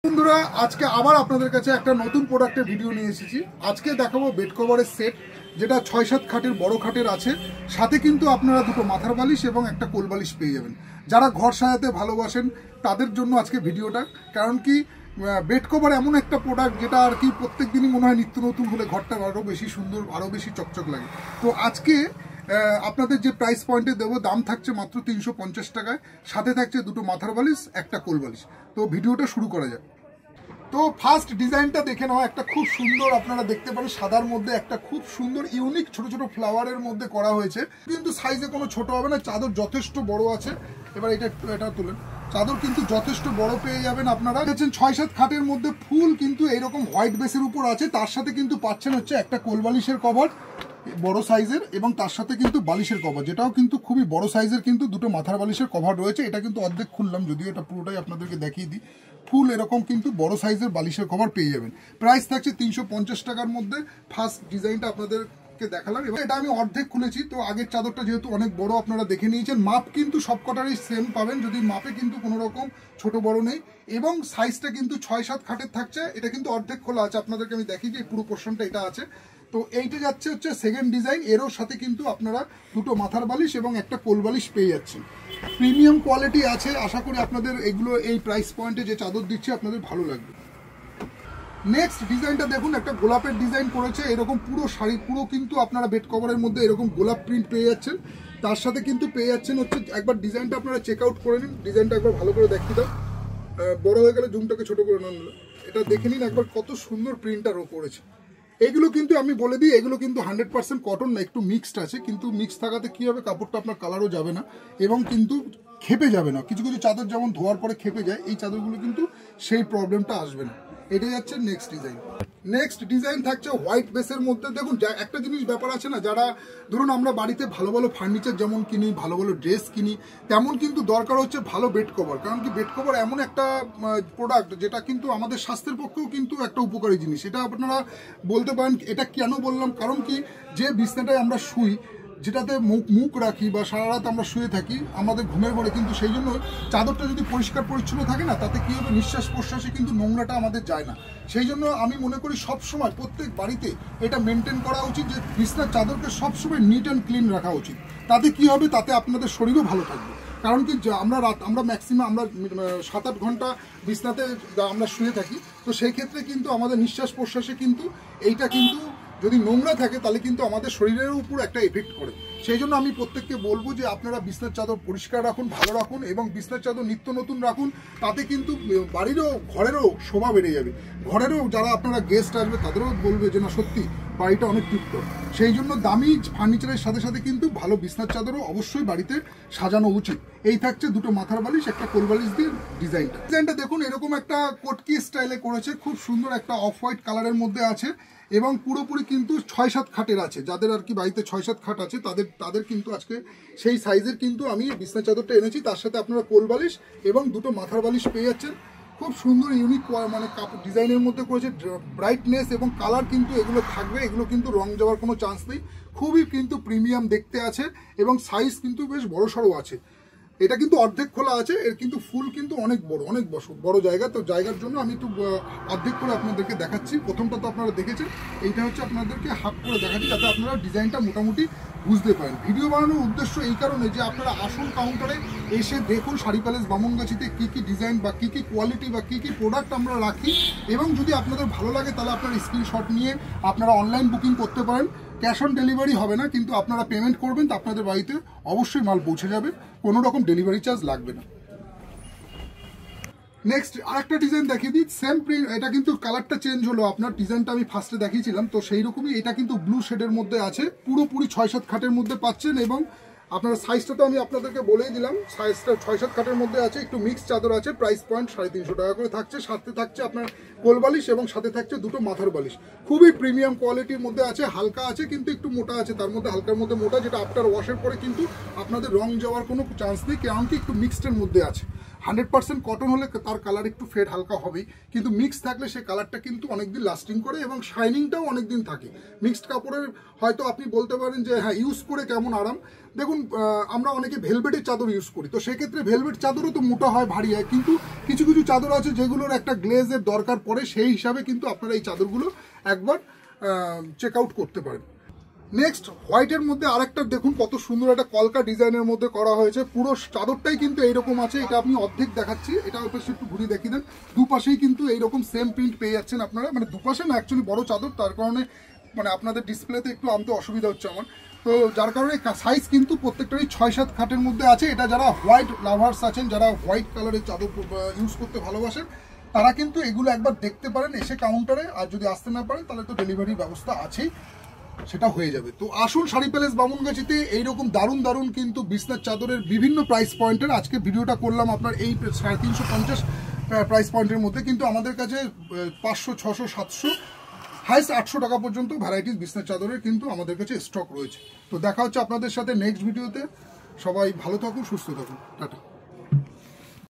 বন্ধুরা আজকে আবার আপনাদের কাছে একটা নতুন প্রোডাক্টের ভিডিও নিয়ে এসেছি। আজকে দেখাবো বেড কভারের সেট, যেটা 6-7 খাটের বড় খাটের আছে। সাথে কিন্তু আপনারা দুটো মাথার বালিশ এবং একটা কোল বালিশ পেয়ে যাবেন। যারা ঘর সাজাতে ভালোবাসেন তাদের জন্য আজকে ভিডিওটা। কারণ কি বেড কভার এমন একটা প্রোডাক্ট যেটা আর কি প্রত্যেক দিনই মনে হয় নিত্য নতুন হলে ঘরটা আরও বেশি সুন্দর, আরও বেশি চকচক লাগে। তো আজকে আপনাদের যে প্রাইস পয়েন্টে দেবো, দাম থাকছে মাত্র 350 টাকায়। সাথে থাকছে দুটো মাথার বালিশ, একটা কোল বালিশ। তো ভিডিওটা শুরু করা যাক। তো ফার্স্ট ডিজাইনটা দেখে নাও। একটা খুব সুন্দর, আপনারা দেখতে পারেন সাদার মধ্যে একটা খুব সুন্দর ইউনিক ছোট ছোট ফ্লাওয়ারের মধ্যে করা হয়েছে। কিন্তু সাইজে কোনো ছোট হবে না, চাদর যথেষ্ট বড় আছে। এবার এটা তুলেন, চাদর কিন্তু যথেষ্ট বড় পেয়ে যাবেন আপনারা। দেখছেন 6-7 খাটের মধ্যে ফুল কিন্তু এইরকম হোয়াইট বেসের উপর আছে। তার সাথে কিন্তু পাচ্ছেন হচ্ছে একটা কোল বালিশের কভার বড় সাইজের, এবং তার সাথে কিন্তু বালিশের কভার, যেটাও কিন্তু খুবই বড় সাইজের। কিন্তু দুটো মাথার বালিশের কভার রয়েছে। এটা কিন্তু অর্ধেক খুললাম, যদিও এটা পুরোটাই আপনাদেরকে দেখিয়ে দিই। ফুল এরকম কিন্তু বড় সাইজের বালিশের কভার পেয়ে যাবেন। প্রাইস থাকছে 350 টাকার মধ্যে। ফার্স্ট ডিজাইনটা আপনাদেরকে দেখালাম, এবং এটা আমি অর্ধেক খুলেছি। তো আগের চাদরটা যেহেতু অনেক বড় আপনারা দেখে নিয়েছেন, মাপ কিন্তু সবকটারই সেম পাবেন, যদি মাপে কিন্তু কোনো রকম ছোট বড় নেই। এবং সাইজটা কিন্তু 6-7 খাটের থাকছে। এটা কিন্তু অর্ধেক খোলা আছে, আপনাদেরকে আমি দেখি যে পুরো পোর্শনটা এটা আছে। তো এইটা যাচ্ছে হচ্ছে সেকেন্ড ডিজাইন। এরও সাথে কিন্তু আপনারা দুটো মাথার বালিশ এবং একটা কোল বালিশ পেয়ে যাচ্ছেন। প্রিমিয়াম কোয়ালিটি আছে। আশা করি আপনাদের এগুলো এই প্রাইস পয়েন্টে যে চাদর দিচ্ছে আপনাদের ভালো লাগবে। নেক্সট ডিজাইনটা দেখুন, একটা গোলাপের ডিজাইন করেছে। এরকম পুরো শাড়ি, পুরো কিন্তু আপনারা বেড কভারের মধ্যে এরকম গোলাপ প্রিন্ট পেয়ে যাচ্ছেন। তার সাথে কিন্তু পেয়ে যাচ্ছেন হচ্ছে, একবার ডিজাইনটা আপনারা চেক আউট করে নিন। ডিজাইনটা একবার ভালো করে দেখিয়ে দাও। বড় হয়ে গেলে জুমটাকে ছোট করে নেন। এটা দেখে নিন একবার, কত সুন্দর প্রিন্টটা করেছে। এগুলো কিন্তু আমি বলে দিই, এগুলো কিন্তু 100% কটন না, একটু মিক্সড আছে। কিন্তু মিক্স থাকাতে কি হবে, কাপড়টা আপনার কালারও যাবে না এবং কিন্তু খেপে যাবে না। কিছু কিছু চাদর যেমন ধোয়ার পরে খেপে যায়, এই চাদরগুলো কিন্তু সেই প্রবলেমটা আসবে না। এটা যাচ্ছে নেক্সট ডিজাইন। নেক্সট ডিজাইন থাকছে হোয়াইট বেসের মধ্যে। দেখুন একটা জিনিস ব্যাপার আছে না, যারা ধরুন আমরা বাড়িতে ভালো ভালো ফার্নিচার যেমন কিনি, ভালো ভালো ড্রেস কিনি, তেমন কিন্তু দরকার হচ্ছে ভালো বেড কভার। কারণ কি বেড কভার এমন একটা প্রোডাক্ট যেটা কিন্তু আমাদের স্বাস্থ্যের পক্ষেও কিন্তু একটা উপকারী জিনিস। এটা আপনারা বলতে পারেন। এটা কেন বললাম, কারণ কি যে বিছনাটায় আমরা শুই, যেটাতে মুখ রাখি বা সারা রাত আমরা শুয়ে থাকি আমাদের ঘুমের ঘরে, কিন্তু সেই জন্য চাদরটা যদি পরিষ্কার পরিচ্ছন্ন থাকে না, তাতে কী হবে, নিঃশ্বাস প্রশ্বাসে কিন্তু নোংরাটা আমাদের যায় না। সেই জন্য আমি মনে করি সবসময় প্রত্যেক বাড়িতে এটা মেনটেন করা উচিত যে বিছনার চাদরকে সবসময় নিট অ্যান্ড ক্লিন রাখা উচিত। তাতে কি হবে, তাতে আপনাদের শরীরও ভালো থাকবে। কারণ কি আমরা ম্যাক্সিমাম আমরা 7-8 ঘন্টা বিছনাতে আমরা শুয়ে থাকি। তো সেই ক্ষেত্রে কিন্তু আমাদের নিঃশ্বাস প্রশ্বাসে কিন্তু এইটা কিন্তু যদি নোংরা থাকে তাহলে কিন্তু আমাদের শরীরের উপর একটা এফেক্ট করে। সেই জন্য আমি প্রত্যেককে বলবো যে আপনারা বিছনার চাদর পরিষ্কার রাখুন, ভালো রাখুন, এবং বিছনার চাদর নিত্য নতুন রাখুন। তাতে কিন্তু বাড়িরও, ঘরেরও শোভা বেড়ে যাবে। ঘরেরও যারা আপনারা গেস্ট আসবে তাদেরও বলবে যে না, সত্যি বাড়িটা অনেক তৃপ্ত। সেই জন্য দামি ফার্নিচারের সাথে সাথে কিন্তু ভালো বিছনার চাদরও অবশ্যই বাড়িতে সাজানো উচিত। এই থাকছে দুটো মাথার বালিশ, একটা কোল বালিশ দিয়ে ডিজাইনটা দেখুন। এরকম একটা কোটকি স্টাইলে করেছে, খুব সুন্দর একটা অফ হোয়াইট কালারের মধ্যে আছে, এবং পুরোপুরি কিন্তু 6-7 খাটের আছে। যাদের আর কি বাড়িতে 6-7 খাট আছে তাদের কিন্তু আজকে সেই সাইজের কিন্তু আমি বিছনা চাদরটা এনেছি। তার সাথে আপনারা কোল বালিশ এবং দুটো মাথার বালিশ পেয়ে যাচ্ছেন। খুব সুন্দর ইউনিক মানে কাপড় ডিজাইনের মধ্যে করেছে। ব্রাইটনেস এবং কালার কিন্তু এগুলো থাকবে, এগুলো কিন্তু রং যাওয়ার কোনো চান্স নেই। খুবই কিন্তু প্রিমিয়াম দেখতে আছে, এবং সাইজ কিন্তু বেশ বড় সড়ো আছে। এটা কিন্তু অর্ধেক খোলা আছে, এর কিন্তু ফুল কিন্তু অনেক বড়, অনেক বড় জায়গা। তো জায়গার জন্য আমি একটু অর্ধেক করে আপনাদেরকে দেখাচ্ছি। প্রথমটা তো আপনারা দেখেছেন, এইটা হচ্ছে আপনাদেরকে হাফ করে দেখাচ্ছি, যাতে আপনারা ডিজাইনটা মোটামুটি বুঝতে পারেন। ভিডিও বানানোর উদ্দেশ্য এই কারণে যে আপনারা আসল কাউন্টারে এসে দেখুন শাড়ি প্যালেস বামনগাছিতে কী কী ডিজাইন বা কী কী কোয়ালিটি বা কী কী প্রোডাক্ট আমরা রাখি, এবং যদি আপনাদের ভালো লাগে তাহলে আপনারা স্ক্রিনশট নিয়ে আপনারা অনলাইন বুকিং করতে পারেন। ক্যাশ অন ডেলিভারি হবে না, কিন্তু আপনারা পেমেন্ট করবেন তো আপনাদের বাড়িতে অবশ্যই মাল পৌঁছে যাবে, কোনো রকম ডেলিভারি চার্জ লাগবে না। নেক্সট আরেকটা ডিজাইন দেখিয়ে দিই, সেম প্রিন্ট। এটা কিন্তু কালারটা চেঞ্জ হলো, আপনার ডিজাইনটা আমি ফার্স্টে দেখিয়েছিলাম তো সেই রকমই। এটা কিন্তু ব্লু শেডের মধ্যে আছে, পুরোপুরি 6-7 খাটের মধ্যে পাচ্ছেন। এবং আপনার সাইজটা তো আমি আপনাদেরকে বলেই দিলাম, সাইজটা 6-7 খাটের মধ্যে আছে। একটু মিক্স চাদর আছে, প্রাইস পয়েন্ট 350 টাকা করে থাকছে। সাথে থাকছে আপনার কোল বালিশ এবং সাথে থাকছে দুটো মাথার বালিশ। খুবই প্রিমিয়াম কোয়ালিটির মধ্যে আছে, হালকা আছে কিন্তু একটু মোটা আছে, তার মধ্যে হালকার মধ্যে মোটা, যেটা আফটার ওয়াশের পরে কিন্তু আপনাদের রং যাওয়ার কোনো চান্স নেই, কারণ কি একটু মিক্সডের মধ্যে আছে। 100% কটন হলে তার কালার একটু ফেড হালকা হবেই, কিন্তু মিক্স থাকলে সে কালারটা কিন্তু অনেকদিন লাস্টিং করে এবং শাইনিংটাও অনেকদিন থাকে। মিক্সড কাপড়ের হয়তো আপনি বলতে পারেন যে হ্যাঁ ইউজ করে কেমন আরাম, দেখুন আমরা অনেকে ভেলভেটের চাদর ইউজ করি, তো সেক্ষেত্রে ভেলভেট চাদরও তো মোটা হয়, ভারী হয়, কিন্তু কিছু কিছু চাদর আছে যেগুলোর একটা গ্লেজের দরকার পড়ে, সেই হিসাবে কিন্তু আপনারা এই চাদরগুলো একবার চেক আউট করতে পারেন। নেক্সট হোয়াইটের মধ্যে আরেকটা দেখুন কত সুন্দর একটা কলকা ডিজাইনের মধ্যে করা হয়েছে, পুরো চাদরটাই কিন্তু এইরকম আছে। এটা আপনি অর্ধেক দেখাচ্ছি, এটা একটু ঘুরিয়ে দেখিয়ে দেন। দুপাশেই কিন্তু এইরকম সেম প্রিন্ট পেয়ে যাচ্ছেন আপনারা, মানে দুপাশে না অ্যাকচুয়ালি বড় চাদর, তার কারণে মানে আপনাদের ডিসপ্লেতে একটু আনতে অসুবিধা হচ্ছে আমার, তো যার কারণে সাইজ কিন্তু প্রত্যেকটারই 6-7 খাটের মধ্যে আছে। এটা যারা হোয়াইট লাভার্স আছেন, যারা হোয়াইট কালারের চাদর ইউজ করতে ভালোবাসেন, তারা কিন্তু এগুলো একবার দেখতে পারেন এসে কাউন্টারে, আর যদি আসতে না পারেন তাহলে তো ডেলিভারির ব্যবস্থা আছেই, সেটা হয়ে যাবে। তো আসুন শাড়ি প্যালেস বামুনগাছিতে এইরকম দারুণ দারুণ কিন্তু বিছনার চাদরের বিভিন্ন প্রাইস পয়েন্টের আজকে ভিডিওটা করলাম আপনার এই 350 প্রাইস পয়েন্টের মধ্যে, কিন্তু আমাদের কাছে 500, 600, 700, হাইস্ট 800 টাকা পর্যন্ত ভ্যারাইটিস বিছনার চাদরের কিন্তু আমাদের কাছে স্টক রয়েছে। তো দেখা হচ্ছে আপনাদের সাথে নেক্সট ভিডিওতে। সবাই ভালো থাকুন, সুস্থ থাকুন, টাটা।